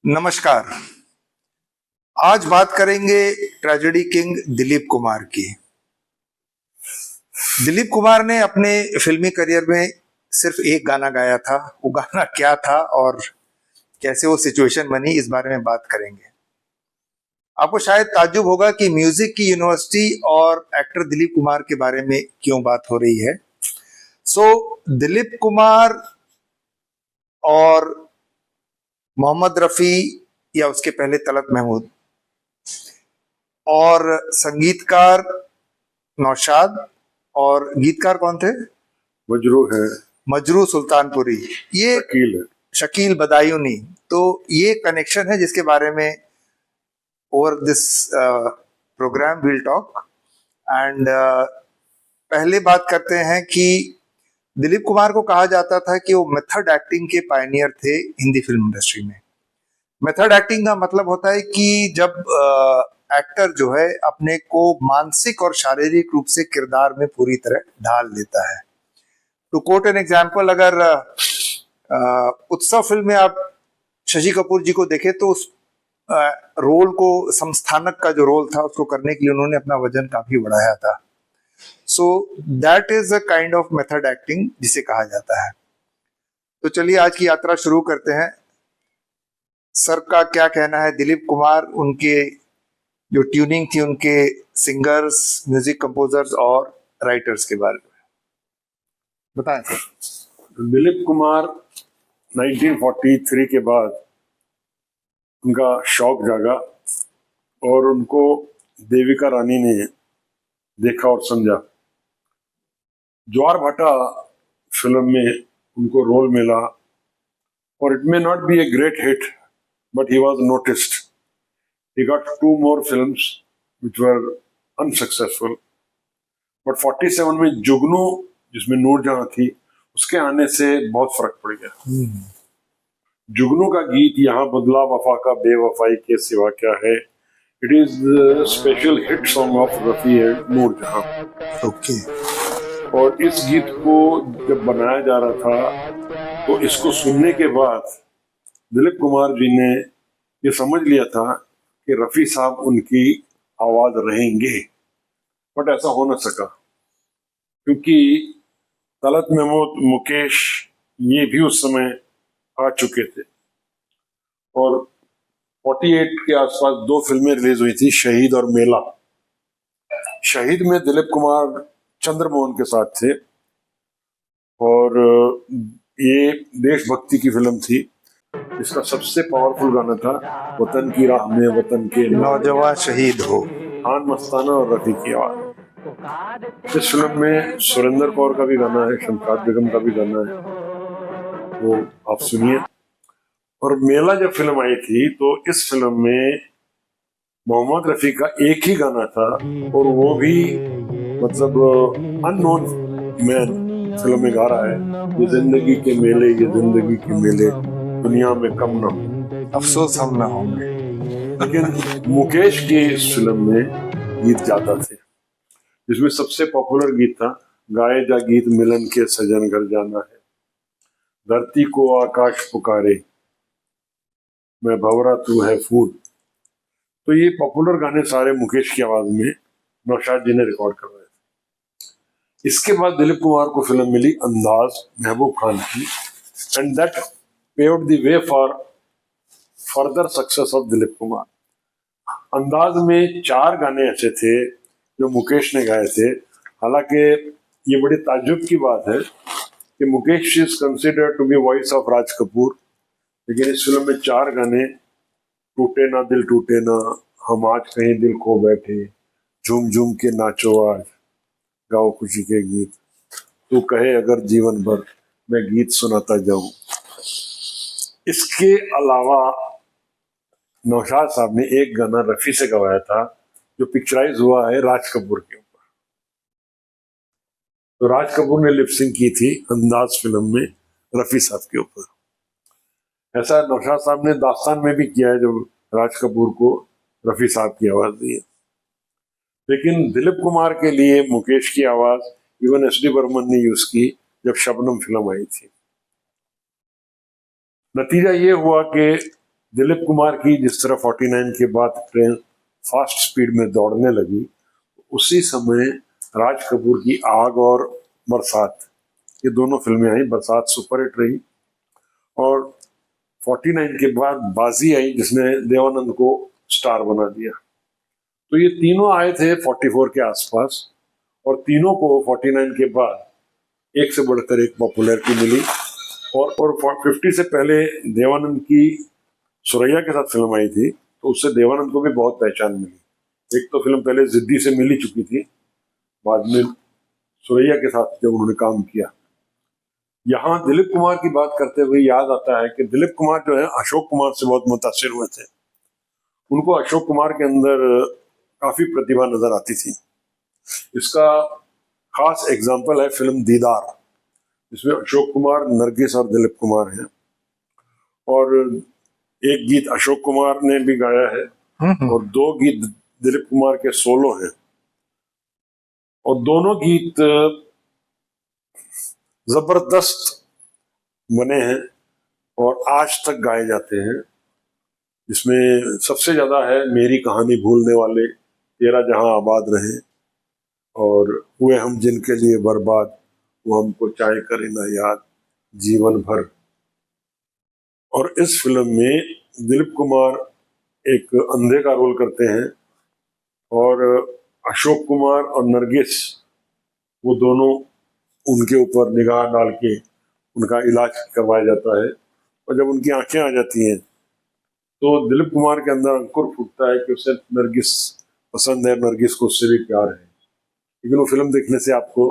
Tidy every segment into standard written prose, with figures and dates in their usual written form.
नमस्कार। आज बात करेंगे ट्रेजेडी किंग दिलीप कुमार की। दिलीप कुमार ने अपने फिल्मी करियर में सिर्फ एक गाना गाया था। वो गाना क्या था और कैसे वो सिचुएशन बनी, इस बारे में बात करेंगे। आपको शायद ताज्जुब होगा कि म्यूजिक की यूनिवर्सिटी और एक्टर दिलीप कुमार के बारे में क्यों बात हो रही है। सो दिलीप कुमार और मोहम्मद रफी, या उसके पहले तलत महमूद, और संगीतकार नौशाद, और गीतकार कौन थे? मजरू है, मजरू सुल्तानपुरी, ये शकील है। शकील बदायूनी। तो ये कनेक्शन है जिसके बारे में over this program will talk. And पहले बात करते हैं कि दिलीप कुमार को कहा जाता था कि वो मेथड एक्टिंग के पायनियर थे हिंदी फिल्म इंडस्ट्री में। मेथड एक्टिंग का मतलब होता है कि जब एक्टर जो है अपने को मानसिक और शारीरिक रूप से किरदार में पूरी तरह ढाल लेता है। टू कोट एन एग्जाम्पल, अगर उत्सव फिल्म में आप शशि कपूर जी को देखें तो उस रोल को, संस्थानक का जो रोल था, उसको करने के लिए उन्होंने अपना वजन काफी बढ़ाया था। So that is a kind of method acting जिसे कहा जाता है। तो चलिए आज की यात्रा शुरू करते हैं। सर का क्या कहना है दिलीप कुमार, उनके जो ट्यूनिंग थी, उनके सिंगर्स, म्यूजिक कंपोजर्स और राइटर्स के बारे में बताएं सर। दिलीप कुमार 1943 के बाद उनका शौक जागा और उनको देविका रानी ने देखा और समझा। ज्वार भाटा फिल्म में उनको रोल मिला और it may not be a great hit, but he was noticed. He got 2 more films which were unsuccessful, but 47 में जुगनू, जिसमें नूरजहां थी, उसके आने से बहुत फर्क पड़ गया। जुगनू का गीत यहाँ बदला वफा का बेवफाई के सिवा क्या है, it is special hit song of Rafi and Noorjahan. Okay. और इस गीत को जब बनाया जा रहा था तो इसको सुनने के बाद दिलीप कुमार जी ने ये समझ लिया था कि रफी साहब उनकी आवाज रहेंगे, बट ऐसा हो न सका क्योंकि तलत महमूद, मुकेश, ये भी उस समय आ चुके थे। और 48 के आसपास 2 फिल्में रिलीज हुई थी, शहीद और मेला। शहीद में दिलीप कुमार चंद्रमोहन के साथ थे और ये देशभक्ति की फिल्म थी। इसका सबसे पावरफुल गाना था वतन की राह में वतन के नौजवान शहीद हो। खान मस्ताना और रफी की आवाज। इस फिल्म में सुरेंद्र कौर का भी गाना है, शमशाद बेगम का भी गाना है, वो आप सुनिए। और मेला जब फिल्म आई थी तो इस फिल्म में मोहम्मद रफी का एक ही गाना था और वो भी मतलब अननोन मैन फिल्म में गा रहा है, ये जिंदगी के मेले, ये जिंदगी के मेले, दुनिया में कम न हो, अफसोस हम ना होंगे। लेकिन मुकेश की इस फिल्म में गीत ज्यादा थे, जिसमें सबसे पॉपुलर गीत था गाए जा गीत मिलन के सजन घर जाना है, धरती को आकाश पुकारे, मैं भंवरा तू है फूल। तो ये पॉपुलर गाने सारे मुकेश की आवाज में नौशाद जी ने रिकॉर्ड करवाए थे। इसके बाद दिलीप कुमार को फिल्म मिली अंदाज, महबूब खान की, and that paved the way for further success of Dilip Kumar. अंदाज में 4 गाने ऐसे थे जो मुकेश ने गाए थे। हालांकि ये बड़ी ताज्जुब की बात है कि Mukesh is considered to be voice of Raj Kapoor, लेकिन इस फिल्म में 4 गाने, टूटे ना दिल टूटे ना, हम आज कहीं दिल खो बैठे, झूम झूम के नाचो आज, गाओ खुशी के गीत, तू कहे अगर जीवन भर, मैं गीत सुनाता जाऊं। इसके अलावा नौशाद साहब ने एक गाना रफी से गवाया था जो पिक्चराइज हुआ है राज कपूर के ऊपर। तो राज कपूर ने लिपसिंग की थी अंदाज फिल्म में रफी साहब के ऊपर। ऐसा नौशाद साहब ने दास्तान में भी किया है, जब राज कपूर को रफी साहब की आवाज दी है। लेकिन दिलीप कुमार के लिए मुकेश की आवाज इवन एस.डी. बर्मन ने यूज की जब शबनम फिल्म आई थी। नतीजा ये हुआ कि दिलीप कुमार की जिस तरह 49 के बाद ट्रेन फास्ट स्पीड में दौड़ने लगी, उसी समय राज कपूर की आग और बरसात, ये दोनों फिल्में आई। बरसात सुपरहिट रही, और 49 के बाद बाजी आई जिसने देवानंद को स्टार बना दिया। तो ये तीनों आए थे 44 के आसपास, और तीनों को 49 के बाद एक से बढ़कर एक पॉपुलैरिटी मिली। और 50 से पहले देवानंद की सुरैया के साथ फिल्म आई थी, तो उससे देवानंद को भी बहुत पहचान मिली। एक तो फिल्म पहले जिद्दी से मिल ही चुकी थी, बाद में सुरैया के साथ जब उन्होंने काम किया। यहाँ दिलीप कुमार की बात करते हुए याद आता है कि दिलीप कुमार जो है अशोक कुमार से बहुत मुतासिर हुए थे। उनको अशोक कुमार के अंदर काफी प्रतिभा नजर आती थी। इसका खास एग्जाम्पल है फिल्म दीदार, जिसमें अशोक कुमार, नरगिस और दिलीप कुमार हैं। और एक गीत अशोक कुमार ने भी गाया है, और 2 गीत दिलीप कुमार के सोलो हैं, और दोनों गीत जबरदस्त बने हैं और आज तक गाए जाते हैं। इसमें सबसे ज्यादा है मेरी कहानी भूलने वाले, तेरा जहां आबाद रहे, और हुए हम जिनके लिए बर्बाद, वो हमको चाहे करे ना याद जीवन भर। और इस फिल्म में दिलीप कुमार एक अंधे का रोल करते हैं, और अशोक कुमार और नरगिस वो दोनों उनके ऊपर निगाह डाल के उनका इलाज करवाया जाता है। और जब उनकी आंखें आ जाती हैं तो दिलीप कुमार के अंदर अंकुर फूटता है कि उसे नरगिस पसंद है, नरगिस को उससे भी प्यार है। लेकिन वो फिल्म देखने से आपको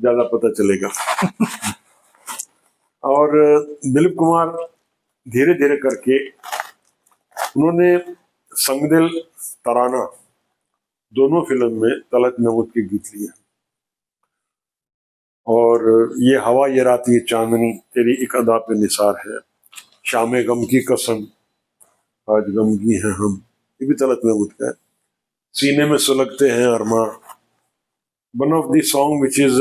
ज्यादा पता चलेगा। और दिलीप कुमार धीरे धीरे करके उन्होंने संगदिल, तराना दोनों फिल्म में तलत महमूद के गीत लिए। और ये हवा ये रात ये चांदनी, तेरी एक अदा पे निसार है, शामे गम की कसम, आज गमगी हैं हम, ये भी तलत महमूद का है। सीने में सुलगते हैं अरमा, one of the song which is,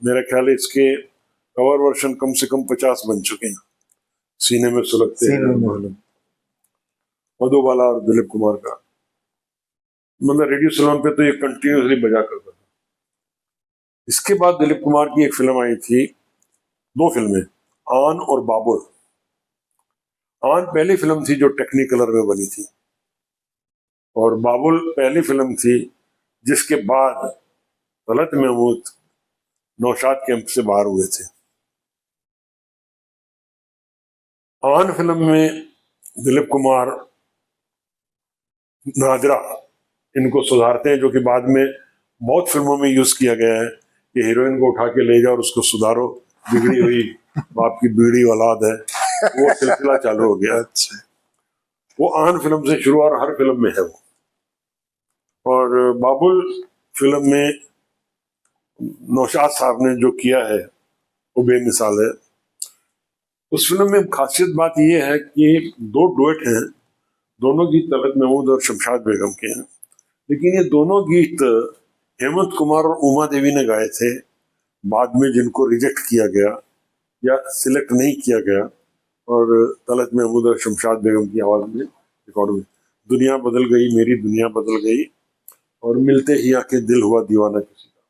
मेरा ख्याल है इसके कवर वर्जन कम से कम 50 बन चुके हैं। सीने में सुलगते हैं अरमा, मधुबाला और दिलीप कुमार का। मतलब रेडियो सिलोन पे तो ये कंटिन्यूसली बजा करता था। इसके बाद दिलीप कुमार की एक फिल्म आई थी, 2 फिल्में, आन और बाबुल। आन पहली फिल्म थी जो टेक्निकलर में बनी थी, और बाबुल पहली फिल्म थी जिसके बाद तलत महमूद नौशाद कैंप से बाहर हुए थे। आन फिल्म में दिलीप कुमार नादिरा इनको सुधारते हैं, जो कि बाद में बहुत फिल्मों में यूज किया गया है कि हीरोइन को उठा के ले जाओ और उसको सुधारो, बिगड़ी हुई बाप की बीड़ी औलाद है, वो सिलसिला चालू हो गया। अच्छा, वो आन फिल्म से शुरू और हर फिल्म में है वो। और बाबुल फिल्म में नौशाद साहब ने जो किया है वो बेमिसाल है। उस फिल्म में खासियत बात ये है कि 2 डुएट हैं, दोनों गीत तलत महमूद और शमशाद बेगम के हैं, लेकिन ये दोनों गीत हेमंत कुमार और उमा देवी ने गाए थे। बाद में जिनको रिजेक्ट किया गया या सिलेक्ट नहीं किया गया, और तलत महमूद और शमशाद बेगम की आवाज में रिकॉर्ड हुई। दुनिया बदल गई, मेरी दुनिया बदल गई, और मिलते ही आके दिल हुआ दीवाना किसी का।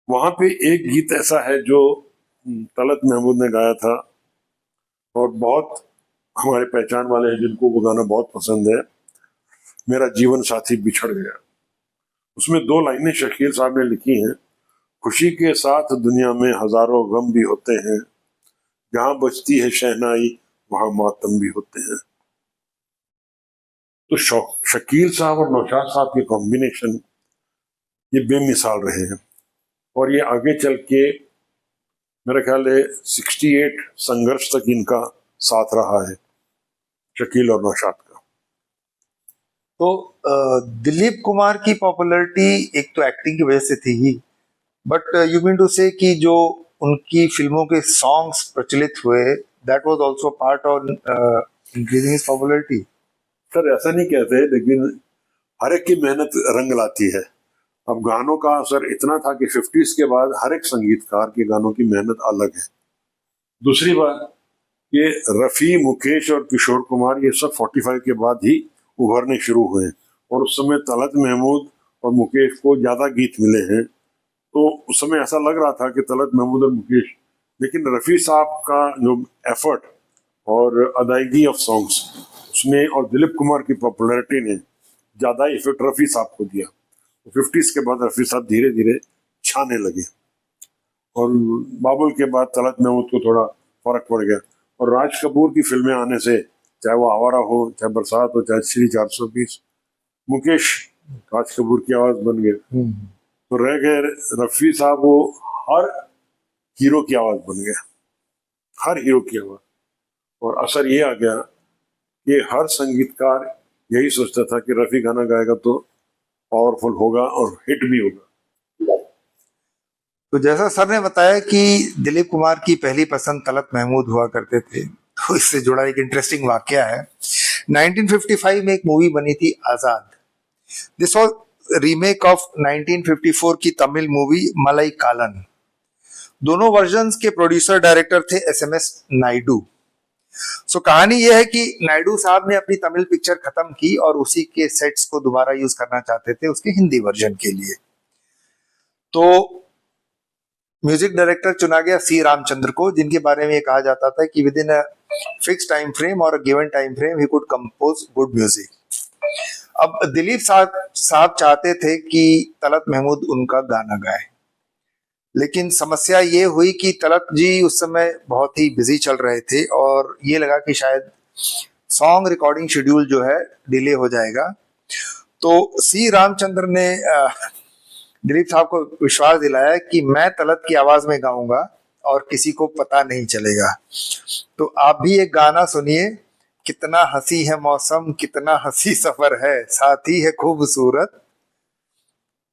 वहां पे एक गीत ऐसा है जो तलत महमूद ने गाया था, और बहुत हमारे पहचान वाले हैं जिनको वो गाना बहुत पसंद है, मेरा जीवन साथी बिछड़ गया। उसमें 2 लाइनें शकील साहब ने लिखी हैं, खुशी के साथ दुनिया में हजारों गम भी होते हैं, जहां बजती है शहनाई वहां मातम भी होते हैं। तो शकील साहब और नौशाद साहब के कॉम्बिनेशन ये बेमिसाल रहे हैं, और ये आगे चल के मेरा ख्याल है 68 संघर्ष तक इनका साथ रहा है, शकील और नौशाद का। तो दिलीप कुमार की पॉपुलैरिटी एक तो एक्टिंग की वजह से थी ही, बट यू मीन टू से कि जो उनकी फिल्मों के सॉन्ग्स प्रचलित हुए, that was also part of increasing his popularity. Sir ऐसा नहीं कहते, लेकिन हर एक की मेहनत रंग लाती है। अब गानों का असर इतना था कि 50s के बाद हर एक संगीतकार के गानों की मेहनत अलग है। दूसरी बात ये रफ़ी, मुकेश और किशोर कुमार ये सब 45 के बाद ही उभरने शुरू हुए, और उस समय तलत महमूद और मुकेश को ज़्यादा गीत मिले हैं। तो उस समय ऐसा लग रहा था कि तलत महमूद और मुकेश, लेकिन रफ़ी साहब का जो एफर्ट और अदायगी ऑफ सॉन्ग्स उसने, और दिलीप कुमार की पॉपुलैरिटी ने ज़्यादा इफेक्ट रफ़ी साहब को दिया। 50s के बाद रफ़ी साहब धीरे धीरे छाने लगे, और बाबुल के बाद तलत महमूद को थोड़ा फर्क पड़ गया। और राज कपूर की फिल्में आने से, चाहे वो आवारा हो, चाहे बरसात हो, चाहे श्री 420, मुकेश राज कपूर की आवाज बन गए। तो रह गए रफ़ी साहब, वो हर हीरो की आवाज बन गया, हर हीरो की आवाज। और असर ये आ गया कि हर संगीतकार यही सोचता था कि रफ़ी गाना गाएगा तो पावरफुल होगा और हिट भी होगा। तो जैसा सर ने बताया कि दिलीप कुमार की पहली पसंद तलत महमूद हुआ करते थे, तो इससे जुड़ा एक इंटरेस्टिंग वाकया है। 1955 में एक मूवी बनी थी आजाद। दिस वाज रीमेक ऑफ 1954 की तमिल मूवी मलाई कालन। दोनों वर्जन्स के प्रोड्यूसर डायरेक्टर थे SMS नायडू। सो कहानी यह है कि नायडू साहब ने अपनी तमिल पिक्चर खत्म की और उसी के सेट्स को दोबारा यूज करना चाहते थे उसके हिंदी वर्जन के लिए। तो म्यूजिक डायरेक्टर चुना गया सी रामचंद्र को, जिनके बारे में ये कहा जाता था कि within a fix time frame और a given time frame he could compose good music. अब दिलीप साहब चाहते थे कि तलत महमूद उनका गाना गाए, लेकिन समस्या ये हुई कि तलत जी उस समय बहुत ही बिजी चल रहे थे और ये लगा कि शायद सॉन्ग रिकॉर्डिंग शेड्यूल जो है डिले हो जाएगा। तो सी रामचंद्र ने दिलीप साहब को विश्वास दिलाया कि मैं तलत की आवाज में गाऊंगा और किसी को पता नहीं चलेगा। तो आप भी एक गाना सुनिए, कितना हंसी है मौसम, कितना हंसी सफर है, साथी है खूबसूरत।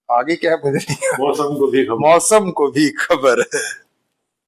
आगे क्या है मुझे नहीं, मौसम को भी खबर। मौसम को भी खबर है।